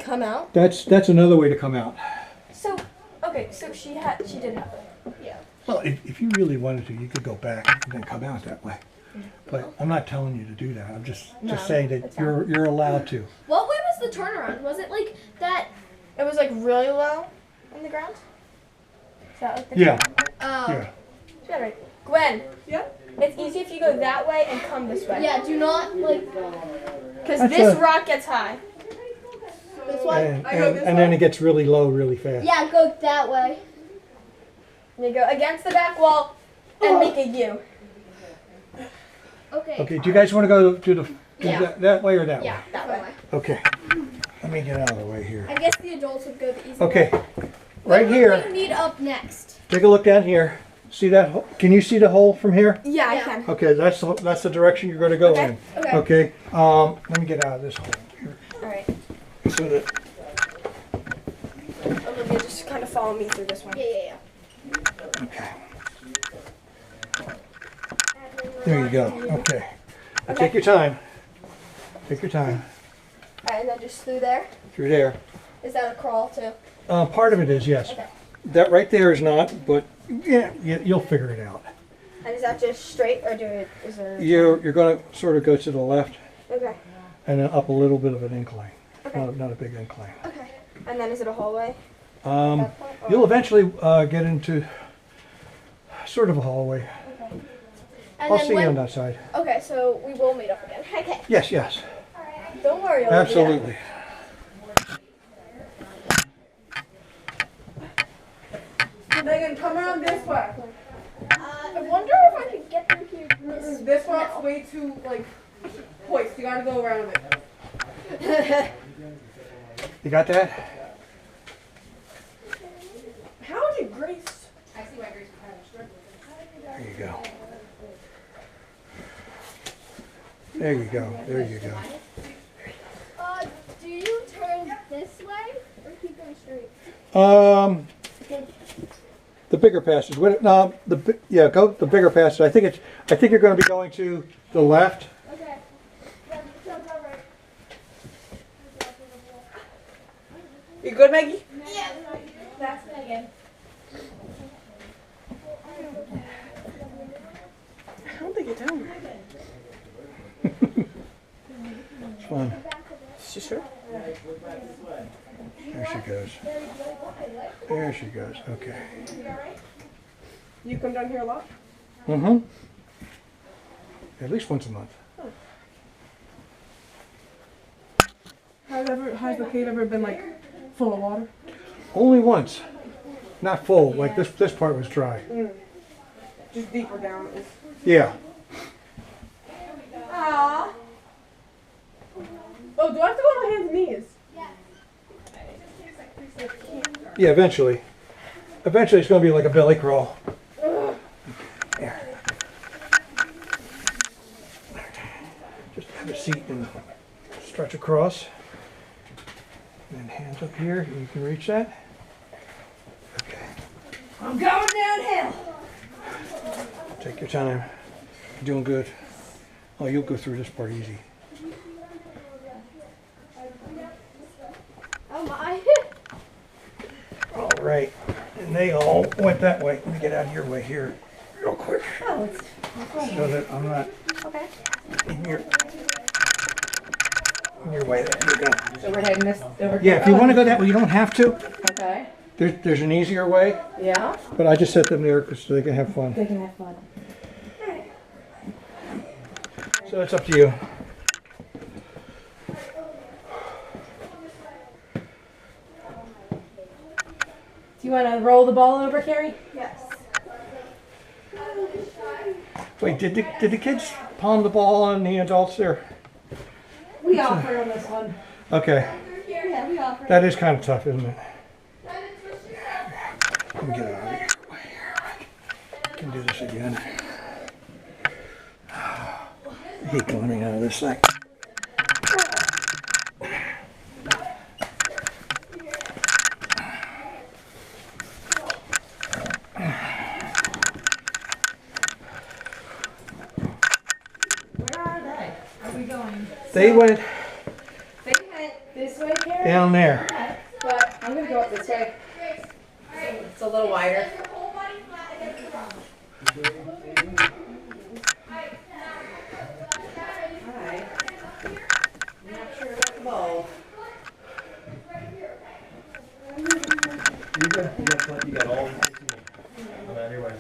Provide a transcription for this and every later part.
come out? That's another way to come out. So, okay, so she did have it. Yeah. Well, if you really wanted to, you could go back and then come out that way. But I'm not telling you to do that. I'm just saying that you're allowed to. What way was the turnaround? Was it like that? It was like really low on the ground. Is that like the Yeah. Yeah. Yeah, right. Gwen. Yeah. It's easy if you go that way and come this way. Yeah. Do not like. Because this rock gets high. This way. And then it gets really low really fast. Yeah. Go that way. You go against the back wall and make a U. Okay. Okay, do you guys want to go to that way or that way? Yeah, that way. Okay. Let me get out of the way here. I guess the adults would go the easy Okay. way. Right here. What do we meet up next? Take a look down here. See that? Can you see the hole from here? Yeah, I can. Okay, that's the direction you're going to go in. Okay. Okay. Let me get out of this hole here. All right. So that. Olivia, just kind of follow me through this one. Yeah. Okay. There you go. Okay. Now take your time. Take your time. All right, and then just through there. Through there. Is that a crawl too? Part of it is, yes. Okay. That right there is not, but yeah, you'll figure it out. And is that just straight, or is there? You're going to sort of go to the left Okay. and then up a little bit of an incline. Okay. Not a big incline. Okay. And then is it a hallway? You'll eventually get into sort of a hallway. And I'll then see you on that side. Okay, so we will meet up again. Okay. Yes, yes. Don't worry, Olivia. Absolutely. Megan, come around this way. I wonder if I could get through here. This walk's way too, like, hoist. You gotta go around it. You got that? How did Grace? I see why Grace would have There you go. There you go. There you go. Do you turn this way or keep going straight? The bigger passage. No, go the bigger passage. I think you're going to be going to the left. Okay. Yeah, sounds all right. You good, Maggie? Yeah. That's Megan. I don't think it's down. It's fun. You sure? There she goes. There she goes. Okay. You come down here a lot? Mm-hmm. At least once a month. Has the cave ever been like full of water? Only once. Not full. Like this part was dry. Just deeper down. Yeah. Aww. Oh, do I have to go on my hands and knees? Yeah, eventually. Eventually it's going to be like a belly crawl. There. Just have a seat and stretch across. And then hands up here, and you can reach that. Okay. I'm going downhill. Take your time. You're doing good. Oh, you'll go through this part easy. Oh my. All right. And they all went that way. Let me get out of your way here real quick. Oh, So that I'm not in your way. There you go. so we're heading this over. Yeah, if you want to go that way, you don't have to. Okay. There's an easier way, Yeah. but I just set them there so they can have fun. They can have fun. So it's up to you. Do you want to roll the ball over, Carrie? Yes. Wait, did the kids palm the ball on the adults there? We offer on this one. Okay. Yeah, we offer. That is kind of tough, isn't it? Let me get out of here. I can do this again. I hate climbing out of this thing. Where are they? Are we going? They went, They went this way, Carrie? down there. But I'm gonna go up this way. It's a little wider. Alright. I'm not sure about the ball. You got all the things you need. I'm out of your way.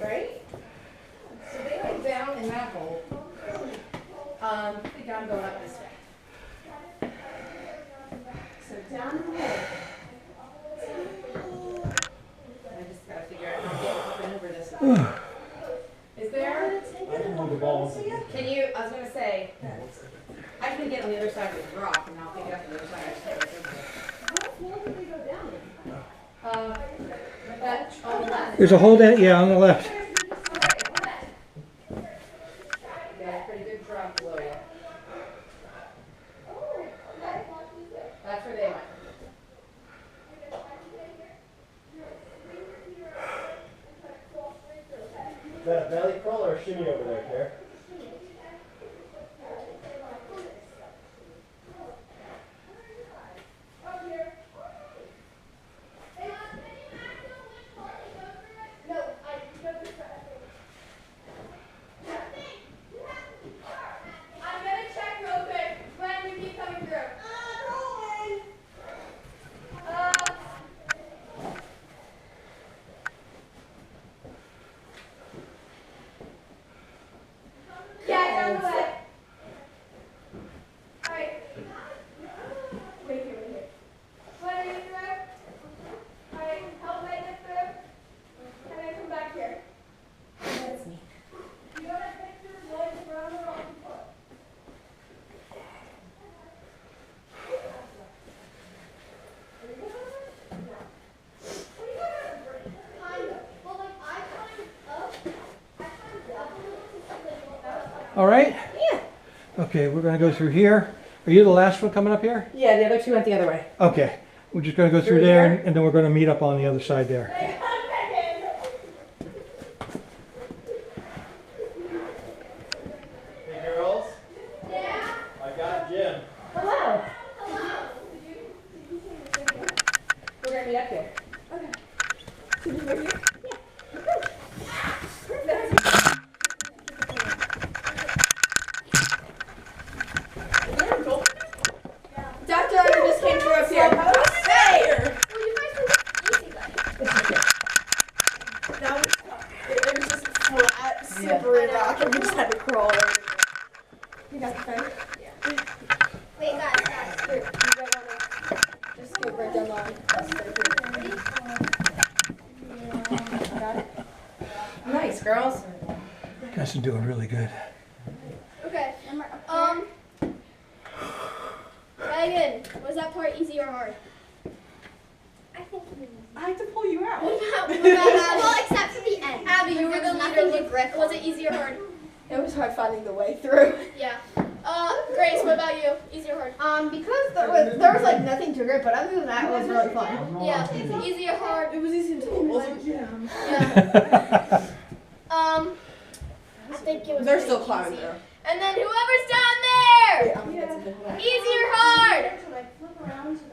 Right? So they went down in that hole. I think I'm going up this way. So down in the hole. I just gotta figure out how to get up and over this. Is there? I can hold the ball. Can you? I was gonna say. I can get on the other side of the rock, and I'll pick it up on the other side. I just have to that on the left. There's a hole down, yeah, on the left. You got a pretty good drop below you. That's where they went. Is that a belly crawl or a shimmy over there, Claire? I'm gonna check real quick when you keep coming through. Yeah, down the way. Alright. Wait here. What are you through? Alright, help me get through. And then come back here. That's me. You got a picture of legs around the rocky foot. All right? Yeah. Okay, we're gonna go through here. Are you the last one coming up here? Yeah, the other two went the other way. Okay, we're just gonna go through there and then we're gonna meet up on the other side there. Hey girls. Yeah? I got Jim. Hello. Hello. We're gonna meet up here. Dr. Ivy just came through up here. Hey! Well, you guys were easy then. That was tough. It was just flat, slippery rock, and we just had to crawl over it. You got the phone? Wait, guys. Here, you might wanna just go right down the line. That's right. Got it? Nice, girls. You guys are doing really good. Okay. Megan, was that part easy or hard? I think it was easy. I had to pull you out. Well, except for the end. Abby, you were the Nothing leader. to grip. Was it easy or hard? It was hard finding the way through. Yeah. Grace, what about you? Easy or hard? Because there was like nothing to grip, but other than that, it was really fun. Yeah, easy or hard? It was easy until it wasn't. Yeah. I think it was They're pretty still climbing easy. there. And then whoever's down there! Easy or hard?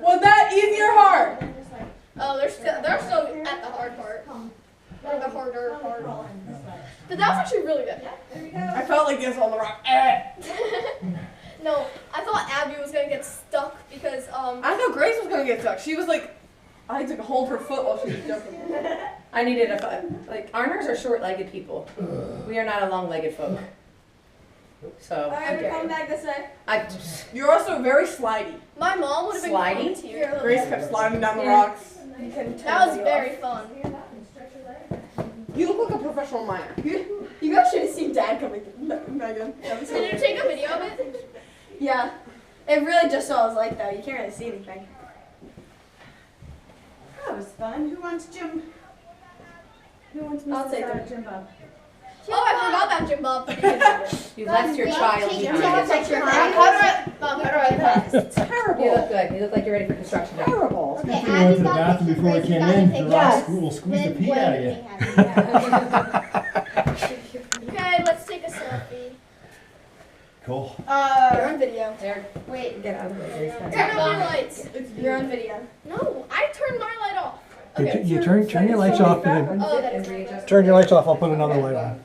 Was that easy or hard? Oh, they're still at the hard part. Or the harder part. But that was actually really good. I felt like this on the rock. No, I thought Abby was gonna get stuck because I thought Grace was gonna get stuck. She was like, I had to hold her foot while she was jumping. I needed a foot. Like, Arners are short-legged people. We are not a long-legged folk. So, Alright, we're coming back this way. you're also very slidey. My mom would have been Slidey? coming to you. Grace kept sliding down the rocks. That was very fun. You look like a professional miner. You guys should have seen Dad coming through. Megan. Did you take a video of it? Yeah. It really just what I was like though. You can't really see anything. That was fun. Who wants Jim? Who wants I'll take Mrs. it. Jim Bob? Oh, I forgot about Jim Bob. You left your child Take behind. a picture. Bob, how do I pass? You look Terrible. good. You look like you're ready for construction. Terrible. Okay, We went Abby's to the got a bathroom picture. before we Grace came got a in. picture. The rock school squeezed the Then pee what out do of you you. think, Abby? Cool. You're on video. There. Wait. Get out of the way. Turn off your lights. You're on video. No, I turned my light off. You turn your lights off and then Oh, that is right. turn your lights off. I'll put another light on.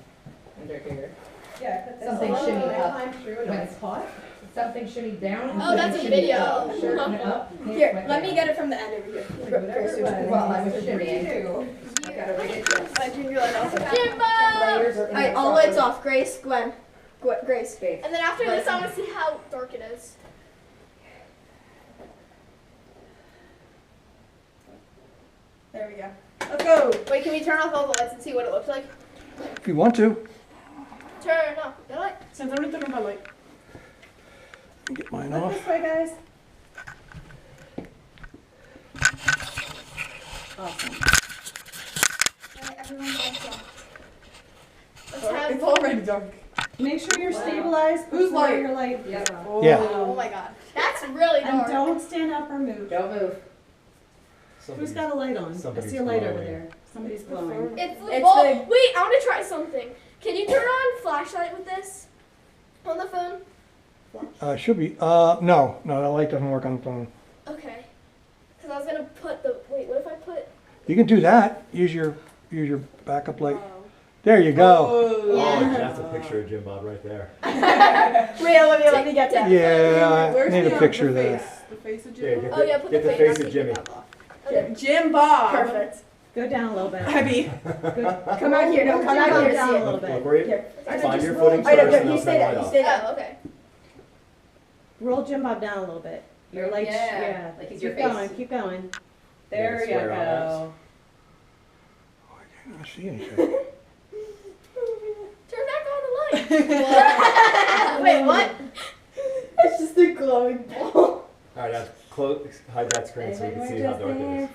Under here. Something shimmy up when it's hot. Something shimmy down. Oh, that's a video. Shimmy up. Here, let me get it from the end over here. Well, I was shimmying. I gotta read it. I turned your light off. Jimbo! Layers are in Alright, the all socket. lights off. Grace, Gwen. Grace. And then after this, I want to see how dark it is. There we go. Let's go. Wait, can we turn off all the lights and see what it looks like? If you want to, Turn off the light. Since I'm turning my light. get mine Look off. this way, guys. Alright, everyone lights off. Let's have... It's already dark. Make sure you're stabilized Whose before light? your light. Yeah. Yeah. Oh my god. That's really And dark. don't stand up or move. Don't move. Who's got a light on? I Somebody's see a light over glowing. there. Somebody's glowing. It's the It's well, the- wait, I want to try something. Can you turn on flashlight with this? On the phone? Should be. No, that light doesn't work on the phone. Okay. Because I was going to put the... Wait, what if I put... You can do that. Use your backup light. There you go. Oh, that's a picture of Jim Bob right there. Wait, Olivia, let me get that. Yeah, I need a picture of that. The face of Yeah, Jim. get Oh yeah, put get the the face face of Jimmy. Okay. Jim Bob. Perfect. Go down a little bit. Abby. Come out here. No, come out here to down see a it. little Look bit. where you, Here. find your footing I know, first and you I'll stay turn the there. light You off. stay there. Oh, okay. Roll Jim Bob down a little bit. Your lights. Yeah. Like he's your Keep face. going. Keep going. There you square eyes. go. I can't see anything. Turn back on the light. Wait, what? It's just a glowing ball. Alright, now hide that screen so we can see how dark it is.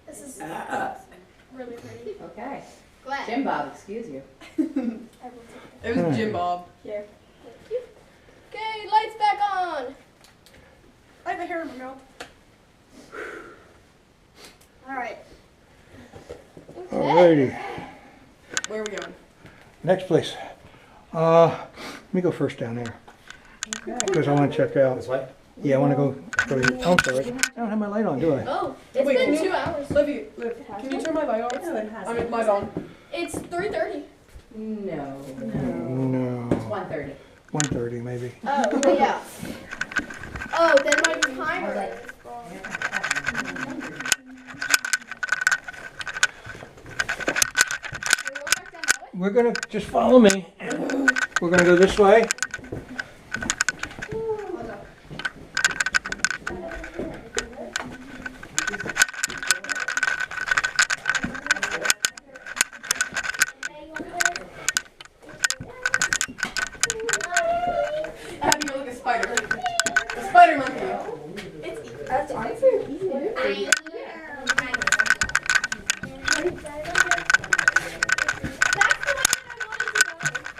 This is really pretty. Okay. Glad. Jim Bob, excuse you. It was Jim Bob. Okay, lights back on. I have a hair in my mouth. All right. Alrighty. Where are we going? Next place. Let me go first down there. Because I want to check out. This way? Yeah, I want to go. Oh, I'm sorry. I don't have my light on, do I? Oh, it's Wait, been can you- 2 hours. Liv, can you turn my light on? I mean, light on. It's 3:30. No. No. It's 1:30. 1:30 maybe. Oh, well, yeah. Oh, then my timer is wrong. We're gonna just follow me. We're gonna go this way. Abby, you're like a spider. A spider monkey. That's honestly easy to do.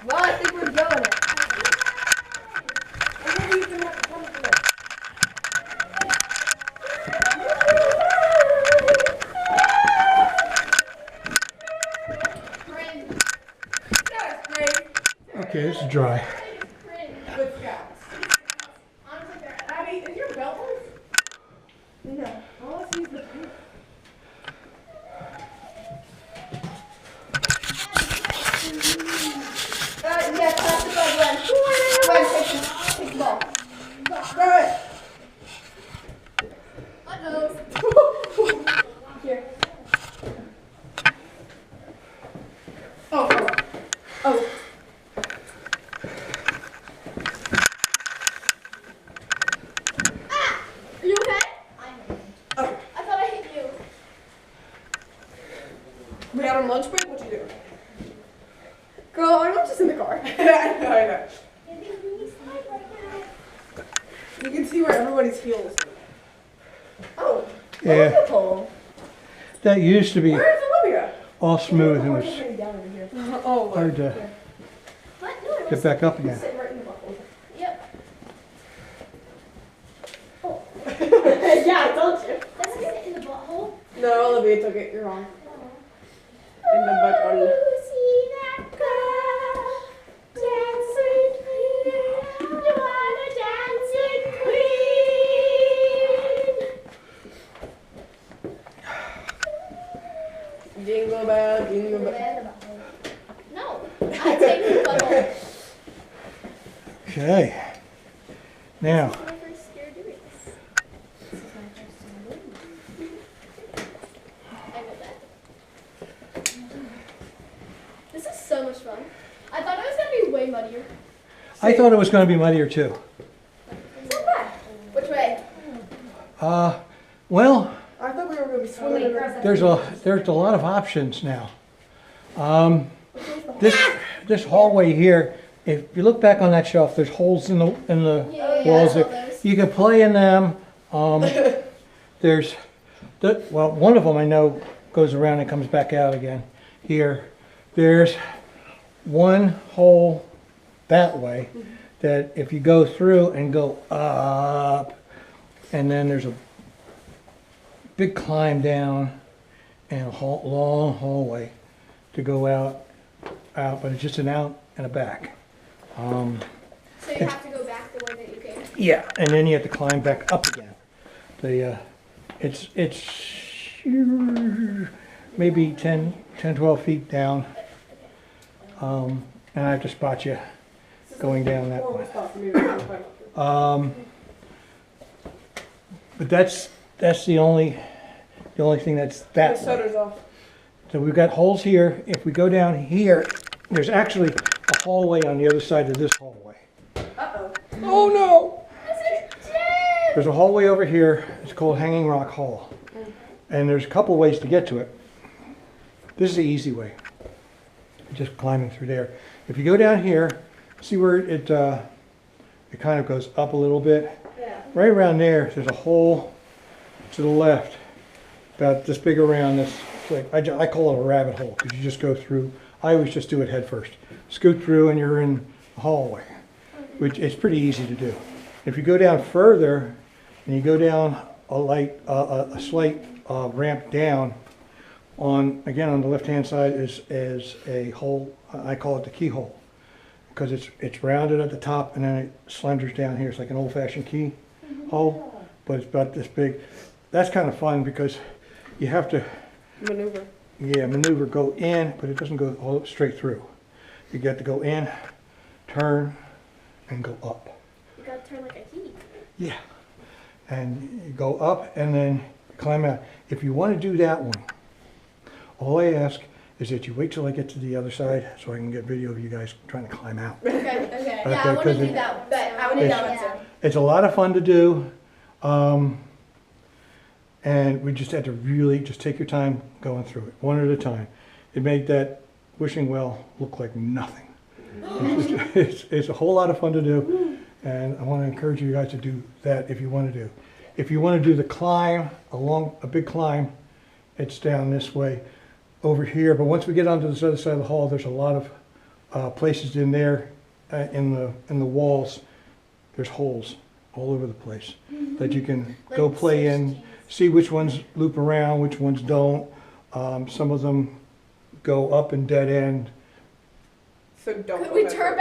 Well, I think we're going it. That's great. Okay, this is dry. Good scouts. Abby, is your belt loose? No. Well, let's use the paint. Yes, that's the ball, Gwen. Gwen, take the ball. Throw it. Uh-oh. Here. Oh. Oh. Are you okay? Oh. I thought I hit you. We out on lunch break? What'd you do? Girl, I'm not just in the car. I know. You can see where everybody's heels. Oh. Yeah, Pole. that used to be Where's Olivia? all smooth and was Oh, hard to What? No, I get back up again. sitting right in the buckle. Yep. Yeah, I told you. That's it in the butthole. No, Olivia took it. You're wrong. In the buckle. See that? Jingle bell, jingle bell. No, I take the bubble. Okay. Now, This is my first year doing this. This is my first time doing this. I know that. This is so much fun. I thought it was gonna be way muddier. I thought it was going to be muddier too. It's not bad. Which way? Well, I thought we were gonna be Oh, swimming wait, in girls, the. that's- there's a lot of options now. This hallway here, if you look back on that shelf, there's holes in the Yeah, walls. I saw those. You can play in them. There's, well, one of them I know goes around and comes back out again. Here, there's one hole that way that if you go through and go up, and then there's a big climb down and a long hallway to go out, but it's just an out and a back. So you have to go back the way that you came. Yeah, and then you have to climb back up again. It's maybe 10, 12 feet down. And I have to spot you going down that way. But that's the only thing that's The that way. shutter's off. So we've got holes here. If we go down here, there's actually a hallway on the other side of this hallway. Uh-oh. Oh no! This is Jim! There's a hallway over here. It's called Hanging Rock Hall. And there's a couple ways to get to it. This is the easy way. Just climbing through there. If you go down here, see where it kind of goes up a little bit? Yeah. Right around there, there's a hole to the left, about this big around this. It's like, I call it a rabbit hole because you just go through. I always just do it head first. Scoot through and you're in the hallway, which is pretty easy to do. If you go down further and you go down a slight ramp down, on the left-hand side is a hole. I call it the keyhole because it's rounded at the top and then it slenders down here. It's like an old-fashioned key hole, but it's about this big. That's kind of fun because you have to maneuver, go in, but it doesn't go all straight through. You got to go in, turn, and go up. You gotta turn like a key. Yeah, and you go up and then climb out. If you want to do that one, all I ask is that you wait till I get to the other side so I can get video of you guys trying to climb out. Okay. Okay, Yeah, I want to 'cause do it- that one. But I would do that one too. It's a lot of fun to do, and we just had to really just take your time going through it, one at a time. It made that wishing well look like nothing. It's a whole lot of fun to do, and I want to encourage you guys to do that if you want to do. If you want to do the climb, a big climb, it's down this way over here. But once we get onto this other side of the hall, there's a lot of places in there, in the walls. There's holes all over the place that you can go play in, see which ones loop around, which ones don't. Some of them go up and dead end. So don't Could go we head turn first.